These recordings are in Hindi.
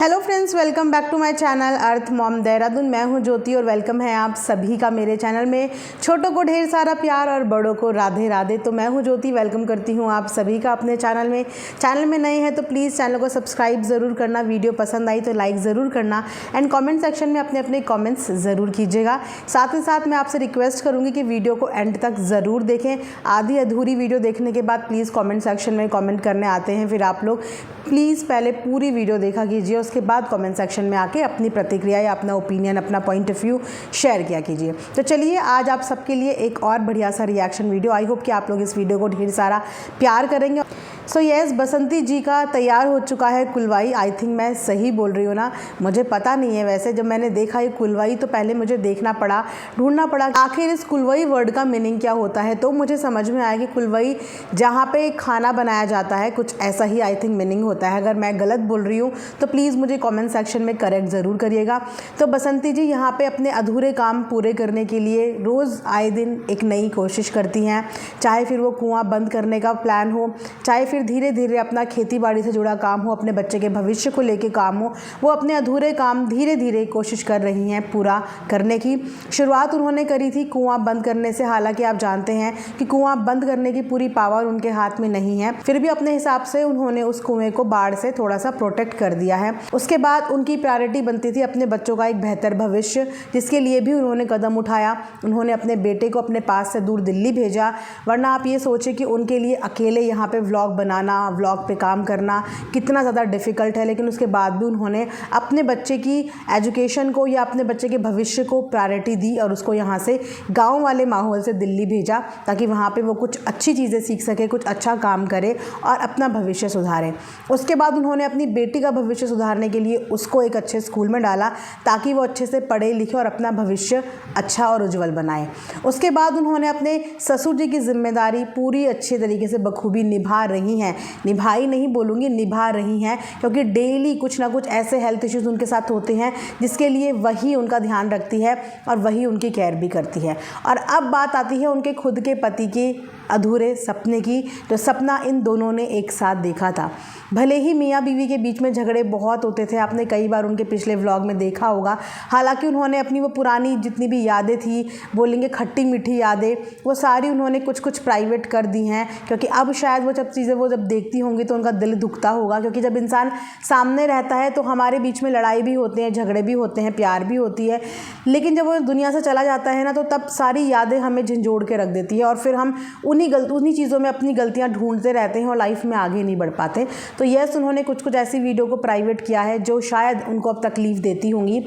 Hello friends, welcome back to my channel earth mom Dehradun. मैं हूं ज्योति और वेलकम है आप सभी का मेरे चैनल में। छोटों को ढेर सारा प्यार और बड़ों को राधे राधे। तो मैं हूं ज्योति, वेलकम करती हूं आप सभी का अपने चैनल में। चैनल में नए हैं तो प्लीज़ चैनल को सब्सक्राइब ज़रूर करना, वीडियो पसंद आई तो लाइक ज़रूर करना एंड कॉमेंट सेक्शन में अपने अपने कॉमेंट्स ज़रूर कीजिएगा। साथ ही साथ मैं आपसे रिक्वेस्ट करूँगी कि वीडियो को एंड तक ज़रूर देखें। आधी अधूरी वीडियो देखने के बाद प्लीज़ कॉमेंट सेक्शन में कॉमेंट करने आते हैं, फिर आप लोग प्लीज़ पहले पूरी वीडियो देखा कीजिए, उसके बाद कमेंट सेक्शन में आके अपनी प्रतिक्रिया या अपना ओपिनियन, अपना पॉइंट ऑफ व्यू शेयर किया कीजिए। तो चलिए आज आप सबके लिए एक और बढ़िया सा रिएक्शन वीडियो। आई होप कि आप लोग इस वीडियो को ढेर सारा प्यार करेंगे। सो यस, बसंती जी का तैयार हो चुका है कुलवाई। आई थिंक मैं सही बोल रही हूँ ना, मुझे पता नहीं है। वैसे जब मैंने देखा ये कुलवाई तो पहले मुझे देखना पड़ा, ढूंढना पड़ा आखिर इस कुलवाई वर्ड का मीनिंग क्या होता है। तो मुझे समझ में आया कि कुलवाई जहाँ पे खाना बनाया जाता है, कुछ ऐसा ही आई थिंक मीनिंग होता है। अगर मैं गलत बोल रही हूँ तो प्लीज़ मुझे कमेंट सेक्शन में करेक्ट ज़रूर करिएगा। तो बसंती जी यहाँ पे अपने अधूरे काम पूरे करने के लिए रोज़ आए दिन एक नई कोशिश करती हैं। चाहे फिर वो कुआं बंद करने का प्लान हो, चाहे फिर धीरे धीरे अपना खेती बाड़ी से जुड़ा काम हो, अपने बच्चे के भविष्य को लेके काम हो, वो अपने अधूरे काम धीरे धीरे कोशिश कर रही हैं पूरा करने की। शुरुआत उन्होंने करी थी कुआं बंद करने से। हालांकि आप जानते हैं कि कुआं बंद करने की पूरी पावर उनके हाथ में नहीं है, फिर भी अपने हिसाब से उन्होंने उस कुएं को बाढ़ से थोड़ा सा प्रोटेक्ट कर दिया है। उसके बाद उनकी प्रायोरिटी बनती थी अपने बच्चों का एक बेहतर भविष्य, जिसके लिए भी उन्होंने कदम उठाया। उन्होंने अपने बेटे को अपने पास से दूर दिल्ली भेजा, वरना आप ये सोचें कि उनके लिए अकेले यहाँ पे व्लॉग बनाना, व्लॉग पे काम करना कितना ज़्यादा डिफ़िकल्ट है। लेकिन उसके बाद भी उन्होंने अपने बच्चे की एजुकेशन को या अपने बच्चे के भविष्य को प्रायोरिटी दी और उसको यहाँ से गाँव वाले माहौल से दिल्ली भेजा, ताकि वहाँ पे वो कुछ अच्छी चीज़ें सीख सके, कुछ अच्छा काम करे और अपना भविष्य सुधारे। उसके बाद उन्होंने अपनी बेटी का भविष्य सुधारने के लिए उसको एक अच्छे स्कूल में डाला, ताकि वो अच्छे से पढ़े लिखे और अपना भविष्य अच्छा और उज्जवल बनाए। उसके बाद उन्होंने अपने ससुर जी की जिम्मेदारी पूरी अच्छे तरीके से बखूबी निभा रही हैं। निभाई नहीं बोलूँगी, निभा रही हैं, क्योंकि डेली कुछ ना कुछ ऐसे हेल्थ इश्यूज़ उनके साथ होते हैं जिसके लिए वही उनका ध्यान रखती है और वही उनकी केयर भी करती है। और अब बात आती है उनके खुद के पति के अधूरे सपने की, जो सपना इन दोनों ने एक साथ देखा था। भले ही मियाँ बीवी के बीच में झगड़े बहुत होते थे, आपने कई बार उनके पिछले व्लॉग में देखा होगा। हालांकि उन्होंने अपनी वो पुरानी जितनी भी यादें थी, बोलेंगे खट्टी मीठी यादें, वो सारी उन्होंने कुछ कुछ प्राइवेट कर दी हैं, क्योंकि अब शायद वो जब चीज़ें वो जब देखती होंगी तो उनका दिल दुखता होगा। क्योंकि जब इंसान सामने रहता है तो हमारे बीच में लड़ाई भी होते हैं, झगड़े भी होते हैं, प्यार भी होती है, लेकिन जब वो दुनिया से चला जाता है ना, तो तब सारी यादें हमें झंझोड़ के रख देती है और फिर हम उन्हीं चीज़ों में अपनी गलतियाँ ढूंढते रहते हैं और लाइफ में आगे नहीं बढ़ पाते। तो यस, उन्होंने कुछ कुछ ऐसी वीडियो को प्राइवेट किया है जो शायद उनको अब तकलीफ देती होंगी।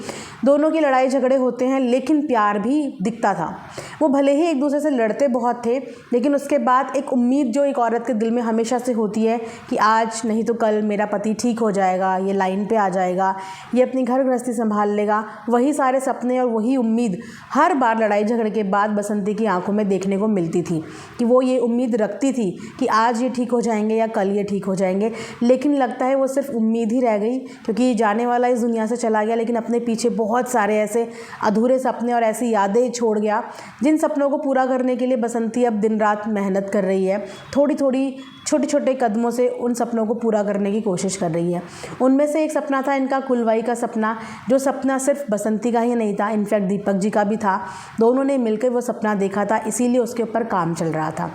दोनों की लड़ाई झगड़े होते हैं, लेकिन प्यार भी दिखता था। वो भले ही एक दूसरे से लड़ते बहुत थे, लेकिन उसके बाद एक उम्मीद जो एक औरत के दिल में हमेशा से होती है कि आज नहीं तो कल मेरा पति ठीक हो जाएगा, ये लाइन पे आ जाएगा, ये अपनी घर गृहस्थी संभाल लेगा। वही सारे सपने और वही उम्मीद हर बार लड़ाई झगड़े के बाद बसंती की आंखों में देखने को मिलती थी, कि वो ये उम्मीद रखती थी कि आज ये ठीक हो जाएंगे या कल ये ठीक हो जाएंगे। लेकिन लगता है वो सिर्फ उम्मीद ही रह गई, क्योंकि जाने वाला इस दुनिया से चला गया, लेकिन अपने पीछे बहुत सारे ऐसे अधूरे सपने और ऐसी यादें छोड़ गया, जिन सपनों को पूरा करने के लिए बसंती अब दिन रात मेहनत कर रही है। थोड़ी थोड़ी छोटे छोटे कदमों से उन सपनों को पूरा करने की कोशिश कर रही है। उनमें से एक सपना था इनका कुलवाई का सपना, जो सपना सिर्फ बसंती का ही नहीं था, इनफैक्ट दीपक जी का भी था। दोनों ने मिलकर वो सपना देखा था, इसीलिए उसके ऊपर काम चल रहा था।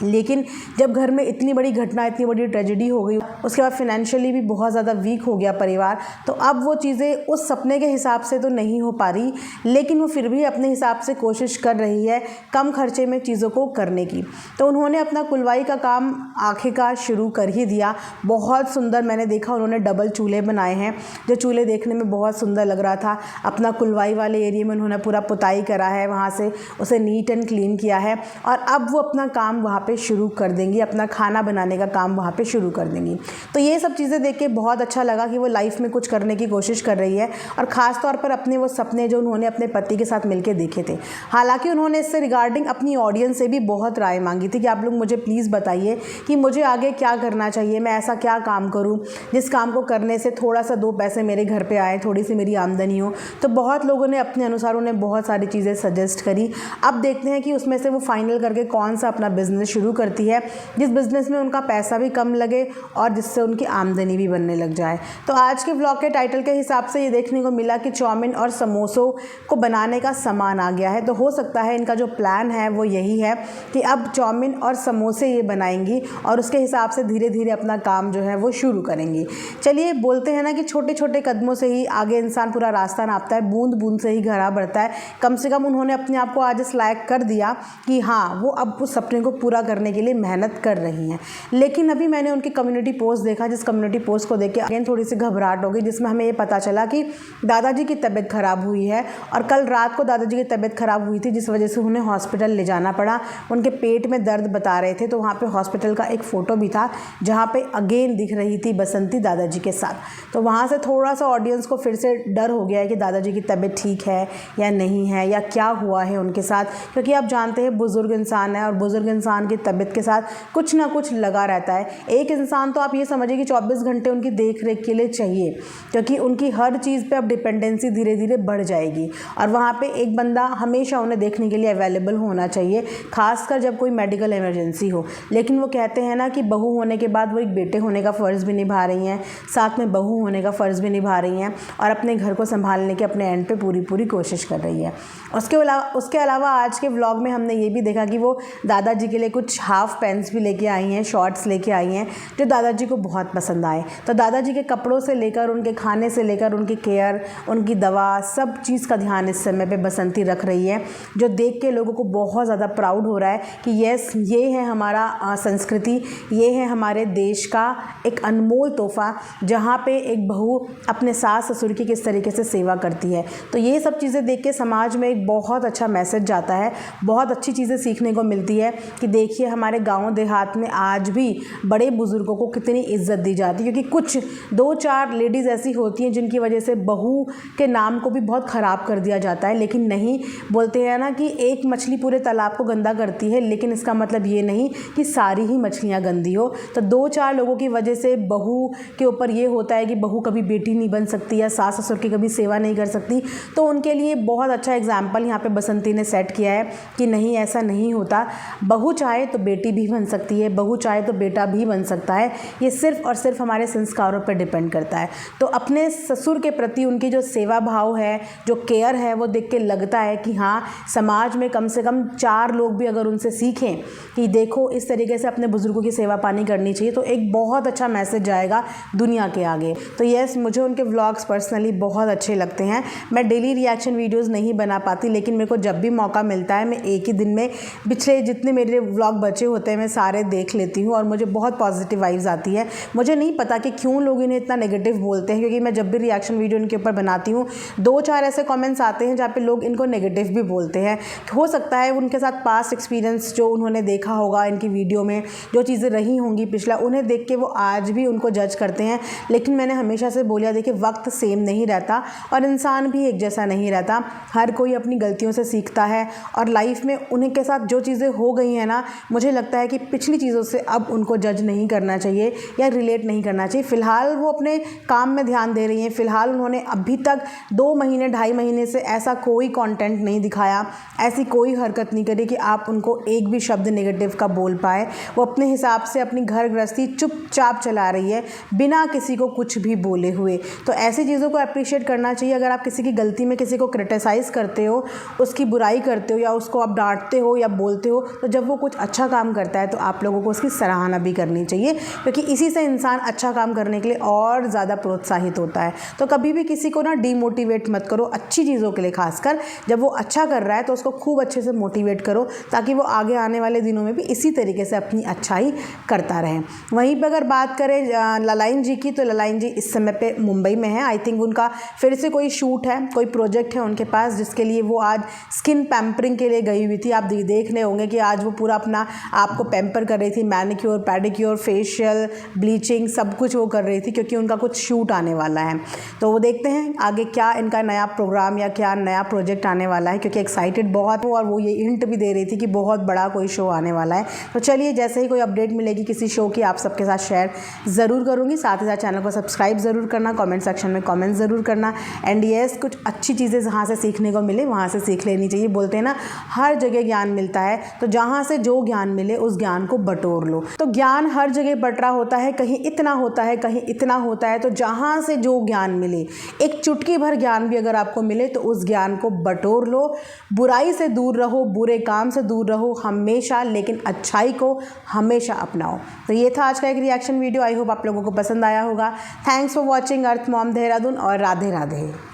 लेकिन जब घर में इतनी बड़ी घटना, इतनी बड़ी ट्रेजेडी हो गई, उसके बाद फिनेंशियली भी बहुत ज़्यादा वीक हो गया परिवार, तो अब वो चीज़ें उस सपने के हिसाब से तो नहीं हो पा रही, लेकिन वो फिर भी अपने हिसाब से कोशिश कर रही है कम खर्चे में चीज़ों को करने की। तो उन्होंने अपना कुलवाई का काम आखिरकार शुरू कर ही दिया। बहुत सुंदर मैंने देखा, उन्होंने डबल चूल्हे बनाए हैं, जो चूल्हे देखने में बहुत सुंदर लग रहा था। अपना कुलवाई वाले एरिया में उन्होंने पूरा पुताई करा है, वहाँ से उसे नीट एंड क्लीन किया है और अब वो अपना काम वहाँ पे शुरू कर देंगी, अपना खाना बनाने का काम वहाँ पे शुरू कर देंगी। तो ये सब चीज़ें देख के बहुत अच्छा लगा कि वो लाइफ में कुछ करने की कोशिश कर रही है, और ख़ास तौर पर अपने वो सपने जो उन्होंने अपने पति के साथ मिलकर देखे थे। हालांकि उन्होंने इससे रिगार्डिंग अपनी ऑडियंस से भी बहुत राय मांगी थी कि आप लोग मुझे प्लीज़ बताइए कि मुझे आगे क्या करना चाहिए, मैं ऐसा क्या काम करूँ जिस काम को करने से थोड़ा सा 2 पैसे मेरे घर पर आए, थोड़ी सी मेरी आमदनी हो। तो बहुत लोगों ने अपने अनुसार उन्हें बहुत सारी चीज़ें सजेस्ट करी। अब देखते हैं कि उसमें से वो फाइनल करके कौन सा अपना बिजनेस शुरू करती है, जिस बिज़नेस में उनका पैसा भी कम लगे और जिससे उनकी आमदनी भी बनने लग जाए। तो आज के व्लॉग के टाइटल के हिसाब से ये देखने को मिला कि चाउमीन और समोसों को बनाने का सामान आ गया है। तो हो सकता है इनका जो प्लान है वो यही है कि अब चाउमीन और समोसे ये बनाएंगी और उसके हिसाब से धीरे धीरे अपना काम जो है वो शुरू करेंगी। चलिए, बोलते हैं ना कि छोटे छोटे कदमों से ही आगे इंसान पूरा रास्ता नापता है, बूंद बूंद से ही घड़ा बढ़ता है। कम से कम उन्होंने अपने आप को आज इस लायक कर दिया कि हाँ, वो अब उस सपने को पूरा करने के लिए मेहनत कर रही हैं। लेकिन अभी मैंने उनकी कम्युनिटी पोस्ट देखा, जिस कम्युनिटी पोस्ट को देख के अगेन थोड़ी सी घबराहट हो गई, जिसमें हमें ये पता चला कि दादाजी की तबीयत ख़राब हुई है और कल रात को दादाजी की तबीयत ख़राब हुई थी, जिस वजह से उन्हें हॉस्पिटल ले जाना पड़ा। उनके पेट में दर्द बता रहे थे, तो वहाँ पे हॉस्पिटल का एक फ़ोटो भी था जहाँ पे अगेन दिख रही थी बसंती दादाजी के साथ। तो वहाँ से थोड़ा सा ऑडियंस को फिर से डर हो गया है कि दादाजी की तबीयत ठीक है या नहीं है, या क्या हुआ है उनके साथ, क्योंकि आप जानते हैं बुज़ुर्ग इंसान है और बुज़ुर्ग इंसान की तबीयत के साथ कुछ ना कुछ लगा रहता है। एक इंसान तो आप ये समझिए कि 24 घंटे उनकी देख रेख के लिए चाहिए, क्योंकि उनकी हर चीज़ पे अब डिपेंडेंसी धीरे धीरे बढ़ जाएगी और वहाँ पे एक बंदा हमेशा उन्हें देखने के लिए अवेलेबल होना चाहिए, खासकर जब कोई मेडिकल इमरजेंसी हो। लेकिन वो कहते हैं ना कि बहू होने के बाद वो एक बेटे होने का फ़र्ज़ भी निभा रही हैं, साथ में बहू होने का फ़र्ज़ भी निभा रही हैं और अपने घर को संभालने की अपने एंड पे पूरी कोशिश कर रही है। उसके अलावा आज के व्लॉग में हमने ये भी देखा कि वो दादाजी के लिए कुछ हाफ पैंट्स भी लेके आई हैं, शॉर्ट्स लेके आई हैं, जो दादाजी को बहुत पसंद आए। तो दादाजी के कपड़ों से लेकर उनके खाने से लेकर उनकी केयर, उनकी दवा, सब चीज़ का ध्यान इस समय पे बसंती रख रही है, जो देख के लोगों को बहुत ज़्यादा प्राउड हो रहा है कि यस, ये है हमारा संस्कृति, ये है हमारे देश का एक अनमोल तोहफ़ा, जहाँ पे एक बहू अपने सास ससुर की किस तरीके से सेवा करती है। तो ये सब चीज़ें देख के समाज में एक बहुत अच्छा मैसेज जाता है, बहुत अच्छी चीज़ें सीखने को मिलती है कि देखिए हमारे गाँव देहात में आज भी बड़े बुज़ुर्गों को कितनी इज्जत दी जाती है, क्योंकि कुछ 2-4 लेडीज़ ऐसी होती हैं जिनकी वजह से बहू के नाम को भी बहुत ख़राब कर दिया जाता है। लेकिन नहीं, बोलते हैं ना कि एक मछली पूरे तालाब को गंदा करती है, लेकिन इसका मतलब ये नहीं कि सारी ही मछलियाँ गंदी हो। तो 2-4 लोगों की वजह से बहू के ऊपर ये होता है कि बहू कभी बेटी नहीं बन सकती या सास ससुर की कभी सेवा नहीं कर सकती। तो उनके लिए बहुत अच्छा एग्जाम्पल यहाँ पे बसंती ने सेट किया है कि नहीं, ऐसा नहीं होता, बहू चाहे तो बेटी भी बन सकती है, बहू चाहे तो बेटा भी बन सकता है। ये सिर्फ़ और सिर्फ हमारे संस्कारों पर डिपेंड करता है। तो अपने ससुर के प्रति उनकी जो सेवा भाव है, जो केयर है, वो देख के लगता है कि हाँ, समाज में कम से कम 4 लोग भी अगर उनसे सीखें कि देखो इस तरीके से अपने बुज़ुर्गों की सेवा पानी करनी चाहिए, तो एक बहुत अच्छा मैसेज जाएगा दुनिया के आगे। तो यस, मुझे उनके व्लॉग्स पर्सनली बहुत अच्छे लगते हैं। मैं डेली रिएक्शन वीडियोज़ नहीं बना पाती, लेकिन मेरे को जब भी मौका मिलता है मैं एक ही दिन में पिछले जितने मेरे व्लॉग बचे होते हैं मैं सारे देख लेती हूँ और मुझे बहुत पॉजिटिव वाइब्स आती है। मुझे नहीं पता कि क्यों लोग इन्हें इतना नेगेटिव बोलते हैं, क्योंकि मैं जब भी रिएक्शन वीडियो इनके ऊपर बनाती हूँ 2-4 ऐसे कमेंट्स आते हैं जहाँ पे लोग इनको नेगेटिव भी बोलते हैं। हो सकता है उनके साथ पास्ट एक्सपीरियंस जो उन्होंने देखा होगा इनकी वीडियो में, जो चीज़ें रही होंगी पिछला, उन्हें देख के वो आज भी उनको जज करते हैं। लेकिन मैंने हमेशा से बोला, देखिए वक्त सेम नहीं रहता और इंसान भी एक जैसा नहीं रहता, हर कोई अपनी गलतियों से सीखता है और लाइफ में उन्हीं के साथ जो चीज़ें हो गई हैं ना, मुझे लगता है कि पिछली चीज़ों से अब उनको जज नहीं करना चाहिए या रिलेट नहीं करना चाहिए। फ़िलहाल वो अपने काम में ध्यान दे रही हैं। फ़िलहाल उन्होंने अभी तक 2 महीने 2.5 महीने से ऐसा कोई कंटेंट नहीं दिखाया, ऐसी कोई हरकत नहीं करी कि आप उनको एक भी शब्द नेगेटिव का बोल पाए। वो अपने हिसाब से अपनी घर गृहस्थी चुपचाप चला रही है, बिना किसी को कुछ भी बोले हुए। तो ऐसी चीज़ों को अप्रिशिएट करना चाहिए। अगर आप किसी की गलती में किसी को क्रिटिसाइज़ करते हो, उसकी बुराई करते हो या उसको आप डांटते हो या बोलते हो, तो जब वो कुछ अच्छा काम करता है तो आप लोगों को उसकी सराहना भी करनी चाहिए, क्योंकि इसी से इंसान अच्छा काम करने के लिए और ज़्यादा प्रोत्साहित होता है। तो कभी भी किसी को ना डीमोटिवेट मत करो, अच्छी चीज़ों के लिए खासकर। जब वो अच्छा कर रहा है तो उसको खूब अच्छे से मोटिवेट करो, ताकि वो आगे आने वाले दिनों में भी इसी तरीके से अपनी अच्छाई करता रहे। वहीं पर अगर बात करें ललाइन जी की, तो ललाइन जी इस समय पे मुंबई में है। आई थिंक उनका फिर से कोई शूट है, कोई प्रोजेक्ट है उनके पास, जिसके लिए वो आज स्किन पैम्परिंग के लिए गई हुई थी। आप देख रहे होंगे कि आज वो पूरा अपना आपको पैम्पर कर रही थी, मैनिक्योर, पेडिक्योर, फेशियल, ब्लीचिंग, सब कुछ वो कर रही थी, क्योंकि उनका कुछ शूट आने वाला है। तो वो देखते हैं आगे क्या इनका नया प्रोग्राम या क्या नया प्रोजेक्ट आने वाला है, क्योंकि एक्साइटेड बहुत हूँ और वो ये हिंट भी दे रही थी कि बहुत बड़ा कोई शो आने वाला है। तो चलिए, जैसे ही कोई अपडेट मिलेगी किसी शो की, आप सबके साथ शेयर ज़रूर करूँगी। साथ ही साथ चैनल को सब्सक्राइब ज़रूर करना, कमेंट सेक्शन में कमेंट ज़रूर करना। एंड येस, कुछ अच्छी चीज़ें जहाँ से सीखने को मिले वहाँ से सीख लेनी चाहिए। बोलते हैं ना, हर जगह ज्ञान मिलता है, तो जहाँ से जो जो ज्ञान मिले उस ज्ञान को बटोर लो। तो ज्ञान हर जगह बट रहा होता है, कहीं इतना होता है, कहीं इतना होता है। तो जहाँ से जो ज्ञान मिले, एक चुटकी भर ज्ञान भी अगर आपको मिले तो उस ज्ञान को बटोर लो। बुराई से दूर रहो, बुरे काम से दूर रहो हमेशा, लेकिन अच्छाई को हमेशा अपनाओ। तो ये था आज का एक रिएक्शन वीडियो। आई होप आप लोगों को पसंद आया होगा। Thanks for watching earth mom Dehradun और राधे राधे।